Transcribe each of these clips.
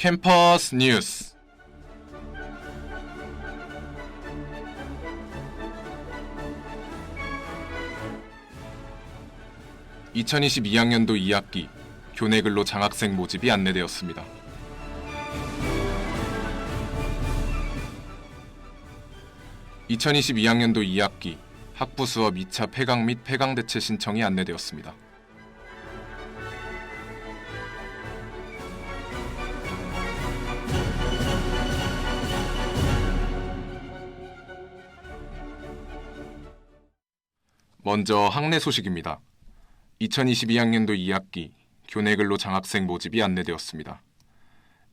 캠퍼스 뉴스. (2022학년도 2학기) 교내근로 장학생 모집이 안내되었습니다. (2022학년도 2학기) 학부 수업 2차 폐강 및 폐강 대체 신청이 안내되었습니다. 먼저 학내 소식입니다. 2022학년도 2학기 교내근로 장학생 모집이 안내되었습니다.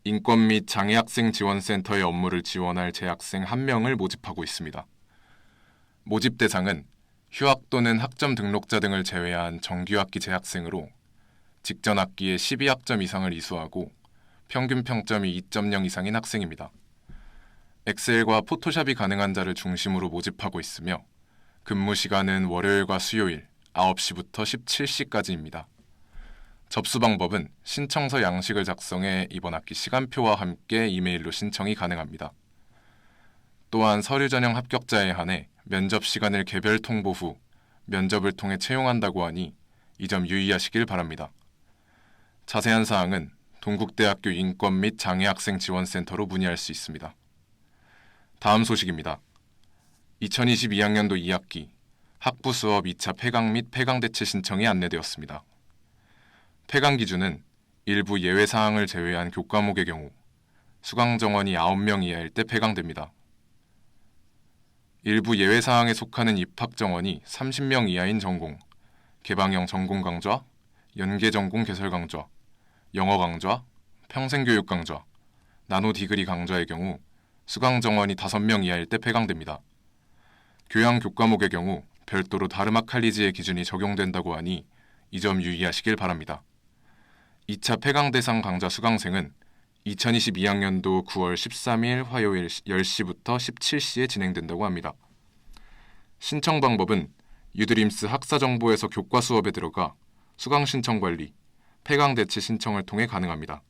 인권 및 장애학생 지원센터의 업무를 지원할 재학생 1명을 모집하고 있습니다. 모집 대상은 휴학 또는 학점 등록자 등을 제외한 정규학기 재학생으로 직전 학기에 12학점 이상을 이수하고 평균 평점이 2.0 이상인 학생입니다. 엑셀과 포토샵이 가능한 자를 중심으로 모집하고 있으며 근무 시간은 월요일과 수요일 9시부터 17시까지입니다. 접수 방법은 신청서 양식을 작성해 이번 학기 시간표와 함께 이메일로 신청이 가능합니다. 또한 서류 전형 합격자에 한해 면접 시간을 개별 통보 후 면접을 통해 채용한다고 하니 이 점 유의하시길 바랍니다. 자세한 사항은 동국대학교 인권 및 장애학생 지원센터로 문의할 수 있습니다. 다음 소식입니다. 2022학년도 2학기 학부 수업 2차 폐강 및 폐강 대체 신청이 안내되었습니다. 폐강 기준은 일부 예외 사항을 제외한 교과목의 경우 수강 정원이 9명 이하일 때 폐강됩니다. 일부 예외 사항에 속하는 입학 정원이 30명 이하인 전공, 개방형 전공 강좌, 연계 전공 개설 강좌, 영어 강좌, 평생교육 강좌, 나노 디그리 강좌의 경우 수강 정원이 5명 이하일 때 폐강됩니다. 교양 교과목의 경우 별도로 다르마 칼리지의 기준이 적용된다고 하니 이 점 유의하시길 바랍니다. 2차 폐강 대상 강좌 수강생은 2022학년도 9월 13일 화요일 10시부터 17시에 진행된다고 합니다. 신청 방법은 유드림스 학사정보에서 교과 수업에 들어가 수강 신청 관리, 폐강 대체 신청을 통해 가능합니다.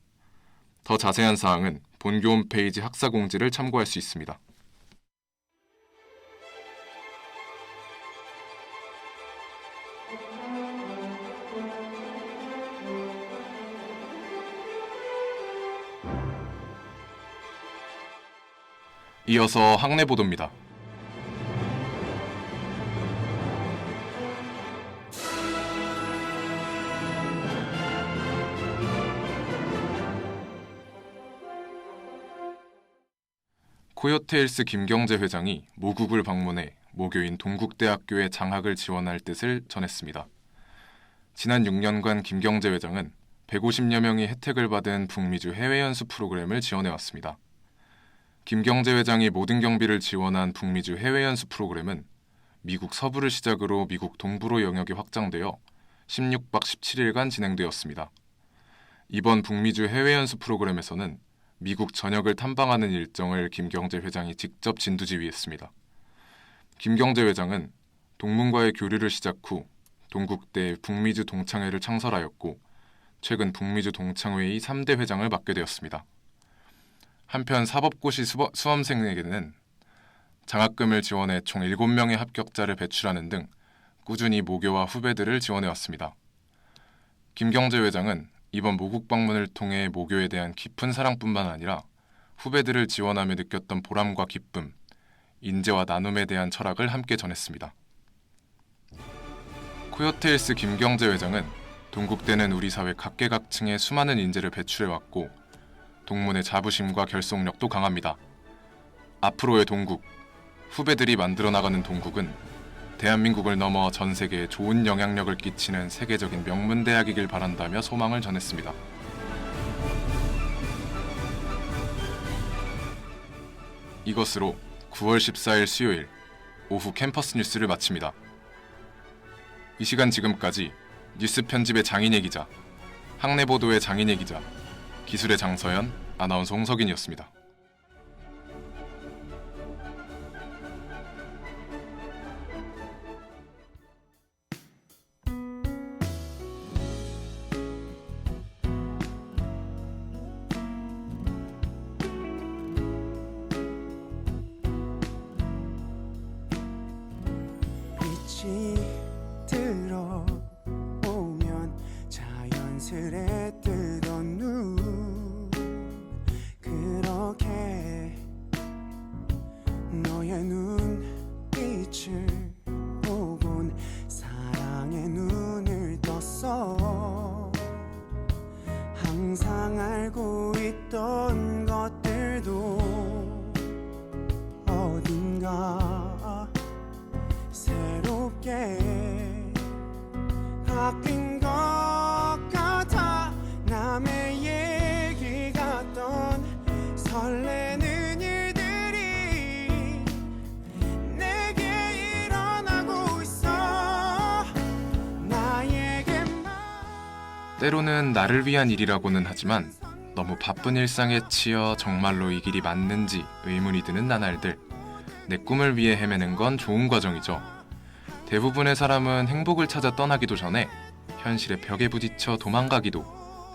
더 자세한 사항은 본교 홈페이지 학사 공지를 참고할 수 있습니다. 이어서 학내 보도입니다. 코요테일스 김경재 회장이 모국을 방문해 모교인 동국대학교에 장학을 지원할 뜻을 전했습니다. 지난 6년간 김경재 회장은 150여 명이 혜택을 받은 북미주 해외 연수 프로그램을 지원해왔습니다. 김경재 회장이 모든 경비를 지원한 북미주 해외 연수 프로그램은 미국 서부를 시작으로 미국 동부로 영역이 확장되어 16박 17일간 진행되었습니다. 이번 북미주 해외 연수 프로그램에서는 미국 전역을 탐방하는 일정을 김경재 회장이 직접 진두지휘했습니다. 김경재 회장은 동문과의 교류를 시작 후 동국대 북미주 동창회를 창설하였고 최근 북미주 동창회의 3대 회장을 맡게 되었습니다. 한편 사법고시 수험생에게는 장학금을 지원해 총 7명의 합격자를 배출하는 등 꾸준히 모교와 후배들을 지원해왔습니다. 김경재 회장은 이번 모국 방문을 통해 모교에 대한 깊은 사랑뿐만 아니라 후배들을 지원하며 느꼈던 보람과 기쁨, 인재와 나눔에 대한 철학을 함께 전했습니다. 코요테일스 김경재 회장은 동국대는 우리 사회 각계각층의 수많은 인재를 배출해왔고 동문의 자부심과 결속력도 강합니다. 앞으로의 동국, 후배들이 만들어 나가는 동국은 대한민국을 넘어 전 세계에 좋은 영향력을 끼치는 세계적인 명문대학이길 바란다며 소망을 전했습니다. 이것으로 9월 14일 수요일 오후 캠퍼스 뉴스를 마칩니다. 이 시간 지금까지 뉴스 편집의 장인혜 기자, 학내 보도의 장인혜 기자, 기술의 장서연, 아나운서 홍석인이었습니다. 자연스레 뜨던 눈 그렇게 너의 눈빛을 보곤 사랑의 눈을 떴어. 항상 알고 있던 것들도 어딘가 새롭게 바뀐 것 같아. 남의 얘기 같던 설레는 일들이 내게 일어나고 있어. 나에게만. 때로는 나를 위한 일이라고는 하지만 너무 바쁜 일상에 치여 정말로 이 길이 맞는지 의문이 드는 나날들. 내 꿈을 위해 헤매는 건 좋은 과정이죠. 대부분의 사람은 행복을 찾아 떠나기도 전에 현실의 벽에 부딪혀 도망가기도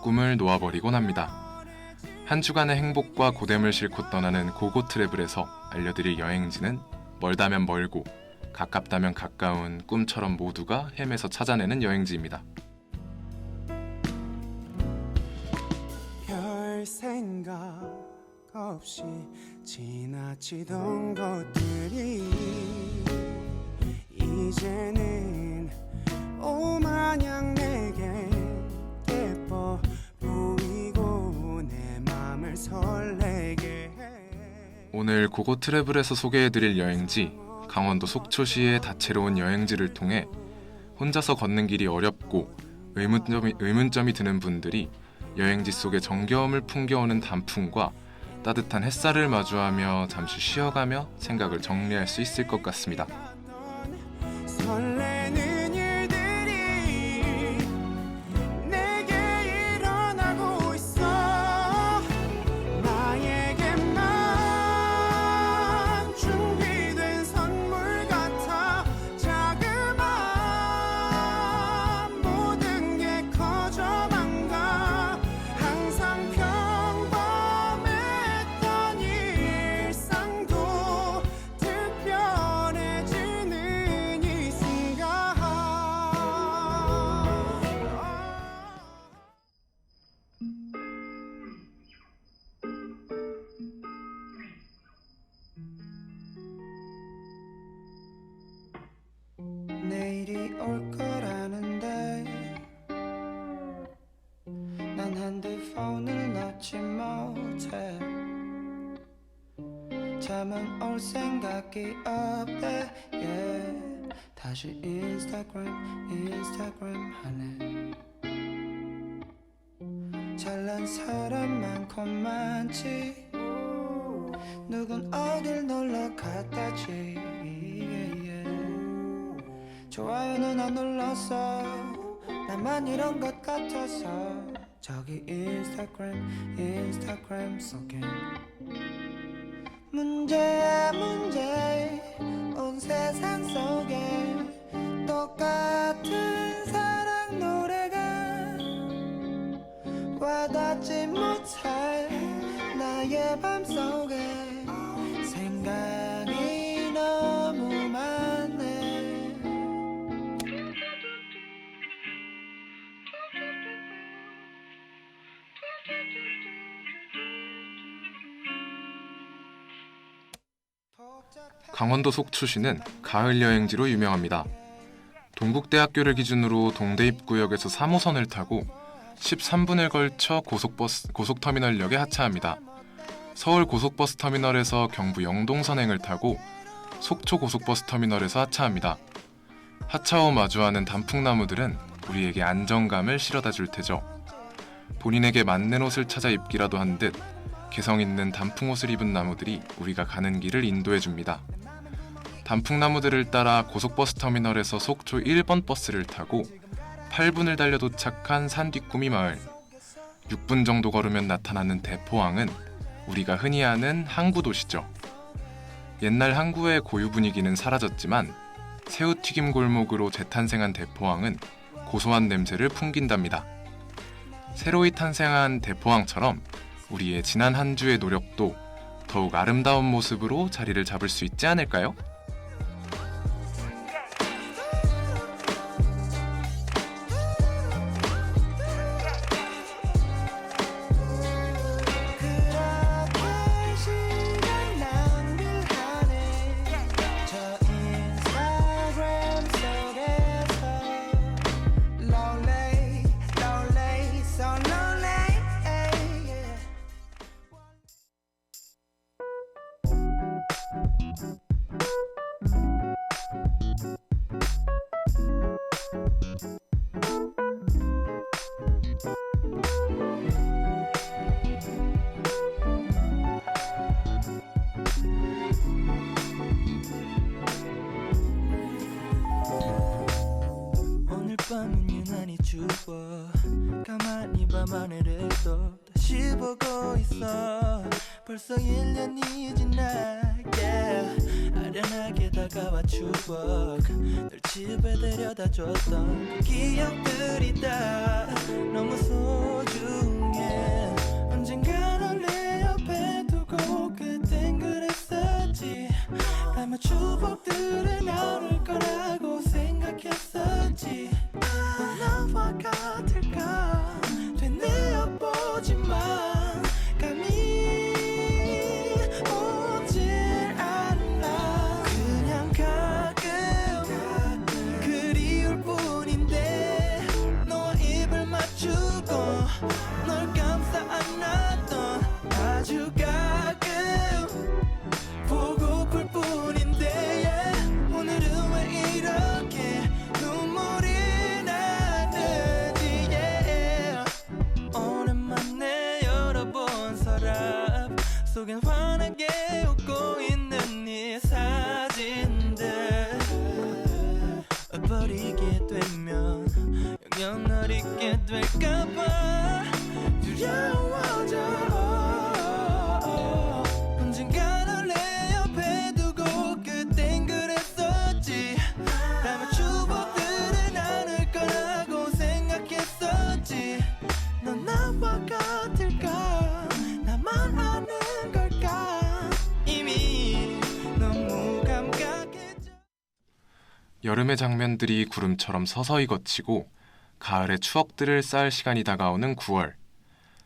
꿈을 놓아버리곤 합니다. 한 주간의 행복과 고됨을 싣고 떠나는 고고 트래블에서 알려드릴 여행지는 멀다면 멀고 가깝다면 가까운 꿈처럼 모두가 헤매서 찾아내는 여행지입니다. 별 생각 없이 지나치던 것들이 이제는 오마냥 내게 예뻐 보이고 내 맘을 설레게 해. 오늘 고고 트래블에서 소개해드릴 여행지 강원도 속초시의 다채로운 여행지를 통해 혼자서 걷는 길이 어렵고 의문점이 드는 분들이 여행지 속의 정겨움을 풍겨오는 단풍과 따뜻한 햇살을 마주하며 잠시 쉬어가며 생각을 정리할 수 있을 것 같습니다. 설레는 일들이 내게 일어나고 있어. 나에게만 준비된 선물 같아. 자그마한 모든 게 커져만 가. 항상 평범했던 일상도 특별해지는 이 순간. 내일이 올 거라는데 난 핸드폰을 놓지 못해. 잠은 올 생각이 없대. yeah. 다시 인스타그램 하네. 잘난 사람 많고 많지. 누군 어딜 놀러 갔다지. 좋아요는 안 눌렀어. 나만 이런 것 같아서. 저기 인스타그램 속엔 문제야 문제. 온 세상 속에 똑같은 사랑 노래가 와닿지 못해. 나의 맘속에 생각이 너무 많네. 강원도 속초시는 가을 여행지로 유명합니다. 동국대학교를 기준으로 동대 입구역에서 3호선을 타고 13분을 걸쳐 고속터미널역에 하차합니다. 서울 고속버스터미널에서 경부 영동선행을 타고 속초 고속버스터미널에서 하차합니다. 하차 후 마주하는 단풍나무들은 우리에게 안정감을 실어다 줄 테죠. 본인에게 맞는 옷을 찾아 입기라도 한 듯 개성 있는 단풍옷을 입은 나무들이 우리가 가는 길을 인도해 줍니다. 단풍나무들을 따라 고속버스터미널에서 속초 1번 버스를 타고 8분을 달려 도착한 산뒷구미 마을. 6분 정도 걸으면 나타나는 대포항은 우리가 흔히 아는 항구 도시죠. 옛날 항구의 고유 분위기는 사라졌지만 새우튀김 골목으로 재탄생한 대포항은 고소한 냄새를 풍긴답니다. 새로이 탄생한 대포항처럼 우리의 지난 한 주의 노력도 더욱 아름다운 모습으로 자리를 잡을 수 있지 않을까요? 오늘 밤은 유난히 추워 가만히 밤하늘을 또 다시 보고 있어 벌써 1년이 지나 yeah. 아련하게 다가와 추억 널 집에 데려다 줬던 그 기억들이 다 너무 소중해 언젠가 널 내 옆에 두고 그땐 그랬었지 아마 추억들을 나눌 거라고 생각했었지 넌 나와 같을까 되뇌어보지만 감이 오질 않아 그냥 가끔 그리울 뿐인데 너와 입을 맞추고 널 감싸 안았던 아주 가끔 보고플 뿐인데 yeah. 오늘은 왜 이렇게 눈물이 나는지 yeah. 오랜만에 열어본 서랍 속엔 환하게 웃고 있는 네 사진들 버리게 되면 영영 널 잊게 될까봐 두려워져 언젠가 널 내 옆에 두고 그땐 그랬었지 아마 추억들을 나눌 거라고 생각했었지 넌 나와 같을까 나만 아는 걸까 이미 너무 감각해져 여름의 장면들이 구름처럼 서서히 걷히고 가을의 추억들을 쌓을 시간이 다가오는 9월.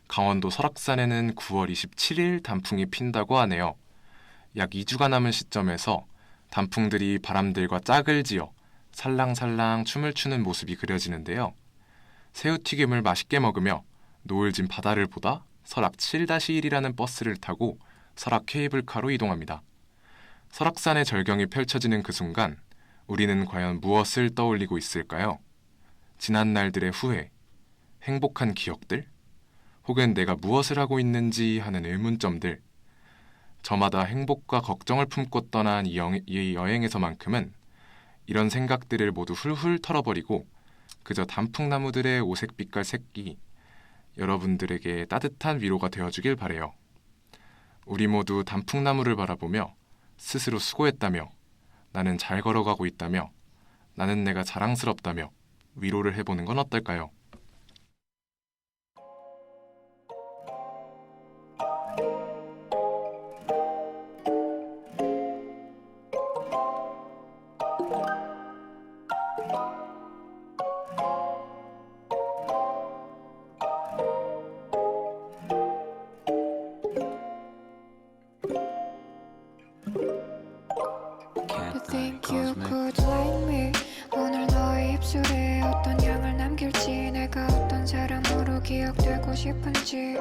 강원도 설악산에는 9월 27일 단풍이 핀다고 하네요. 약 2주가 남은 시점에서 단풍들이 바람들과 짝을 지어 살랑살랑 춤을 추는 모습이 그려지는데요. 새우튀김을 맛있게 먹으며 노을진 바다를 보다 설악 7-1이라는 버스를 타고 설악 케이블카로 이동합니다. 설악산의 절경이 펼쳐지는 그 순간 우리는 과연 무엇을 떠올리고 있을까요? 지난 날들의 후회, 행복한 기억들, 혹은 내가 무엇을 하고 있는지 하는 의문점들. 저마다 행복과 걱정을 품고 떠난 이 여행에서만큼은 이런 생각들을 모두 훌훌 털어버리고 그저 단풍나무들의 오색빛깔 새끼, 여러분들에게 따뜻한 위로가 되어주길 바래요. 우리 모두 단풍나무를 바라보며 스스로 수고했다며, 나는 잘 걸어가고 있다며, 나는 내가 자랑스럽다며 위로를 해보는 건 어떨까요? You think you could like me 오늘 너의 입술에 어떤 향을 남길지 내가 어떤 사람으로 기억되고 싶은지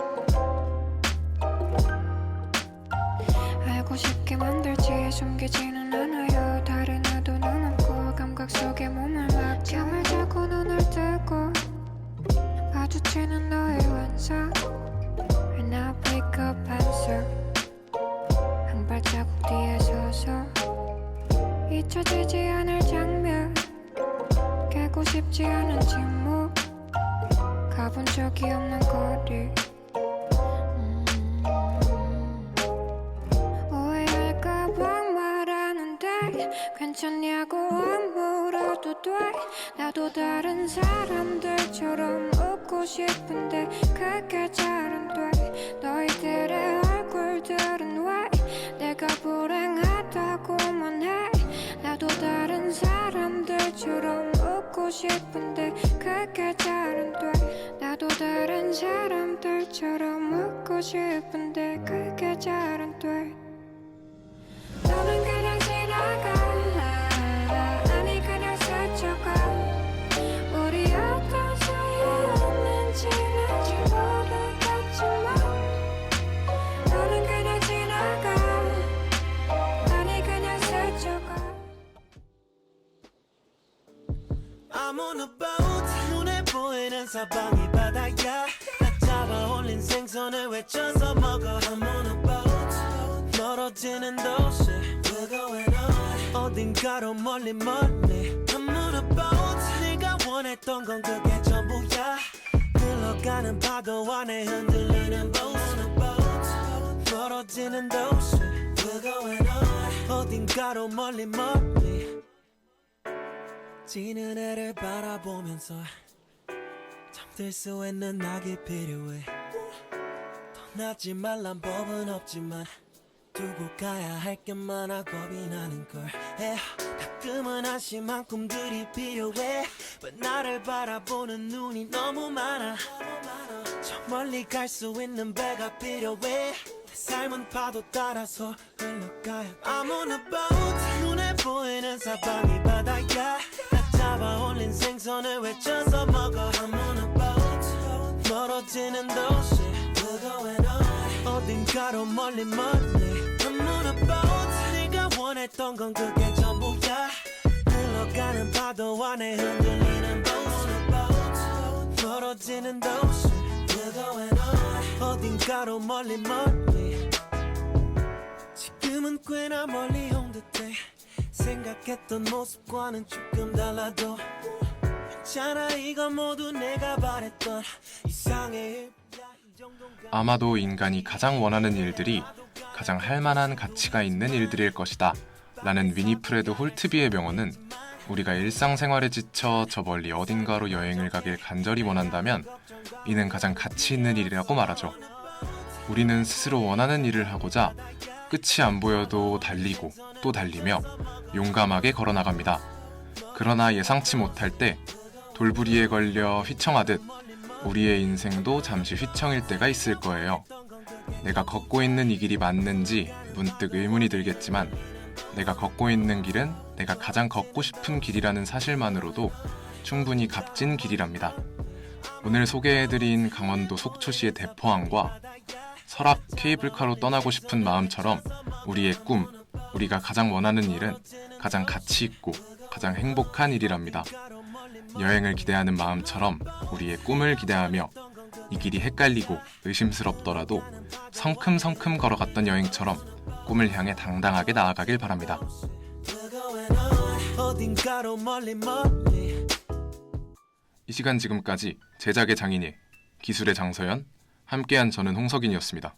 알고 싶게 만들지 숨기지는 않아요 다른 의도는 없고 감각 속에 몸을 맡겨 잠을 자고 눈을 뜨고 마주치는 너의 완성 And I wake up answer 한 발자국 뒤에 서서 잊혀지지 않을 장면 깨고 싶지 않은 침묵 가본 적이 없는 거리 오해할까봐 말하는데 괜찮냐고 안 물어도 돼 나도 다른 사람들처럼 웃고 싶은데 그게 잘 안 돼 너희들의 얼굴들은 왜 내가 불행하다고만 해 나도 다른 사람들처럼 웃고 싶은데 그게 잘 안 돼 나도 다른 사람들처럼 웃고 싶은데 그게 잘 안 돼 너는 그냥 지나가 아니 그냥 스쳐가 우리 어떤 사이였는지는 잘 모르겠지만 너는 그냥 지나가 아니 그냥 스쳐가 I'm on a boat 눈에 보이는 사방이 바다야 올린 생선을 외쳐서 먹어 I'm on a boat 멀어지는 도시 We're going on 어딘가로 멀리 I'm on a boat 네가 원했던 건 그게 전부야 흘러가는 파도 안에 흔들리는 boat I'm on a boat 멀어지는 도시 We're going on 어딘가로 멀리 지는 해를 바라보면서 잠들 수 있는 낙이 필요해 떠나지 말란 법은 없지만 두고 가야 할 게 많아 겁이 나는걸 가끔은 한심한 꿈들이 필요해 왜 나를 바라보는 눈이 너무 많아 저 멀리 갈 수 있는 배가 필요해 내 삶은 파도 따라서 흘러가야 I'm on a boat 눈에 보이는 사방이 바다야 나 잡아 올린 생선을 외쳐서 먹어 I'm on a boat 멀어지는 도시 We're going on 어딘가로 멀리 I'm on a boat 네가 원했던 건 그게 전부야 흘러가는 파도 안에 흔들리는 boat I'm on a boat 멀어지는 도시 We're going on 어딘가로 멀리 지금은 꽤나 멀리 온 듯해 생각했던 모습과는 조금 달라도 괜찮아 이건 모두 내가 바랬던 이상의 일이야 이 정도인가 아마도 인간이 가장 원하는 일들이 가장 할 만한 가치가 있는 일들일 것이다 라는 위니프레드 홀트비의 명언은 우리가 일상생활에 지쳐 저 멀리 어딘가로 여행을 가길 간절히 원한다면 이는 가장 가치 있는 일이라고 말하죠. 우리는 스스로 원하는 일을 하고자 끝이 안 보여도 달리고 또 달리며 용감하게 걸어나갑니다. 그러나 예상치 못할 때 돌부리에 걸려 휘청하듯 우리의 인생도 잠시 휘청일 때가 있을 거예요. 내가 걷고 있는 이 길이 맞는지 문득 의문이 들겠지만 내가 걷고 있는 길은 내가 가장 걷고 싶은 길이라는 사실만으로도 충분히 값진 길이랍니다. 오늘 소개해드린 강원도 속초시의 대포항과 설악 케이블카로 떠나고 싶은 마음처럼 우리의 꿈, 우리가 가장 원하는 일은 가장 가치 있고 가장 행복한 일이랍니다. 여행을 기대하는 마음처럼 우리의 꿈을 기대하며 이 길이 헷갈리고 의심스럽더라도 성큼성큼 걸어갔던 여행처럼 꿈을 향해 당당하게 나아가길 바랍니다. 이 시간 지금까지 제작의 장인이, 기술의 장서연, 함께한 저는 홍석인이었습니다.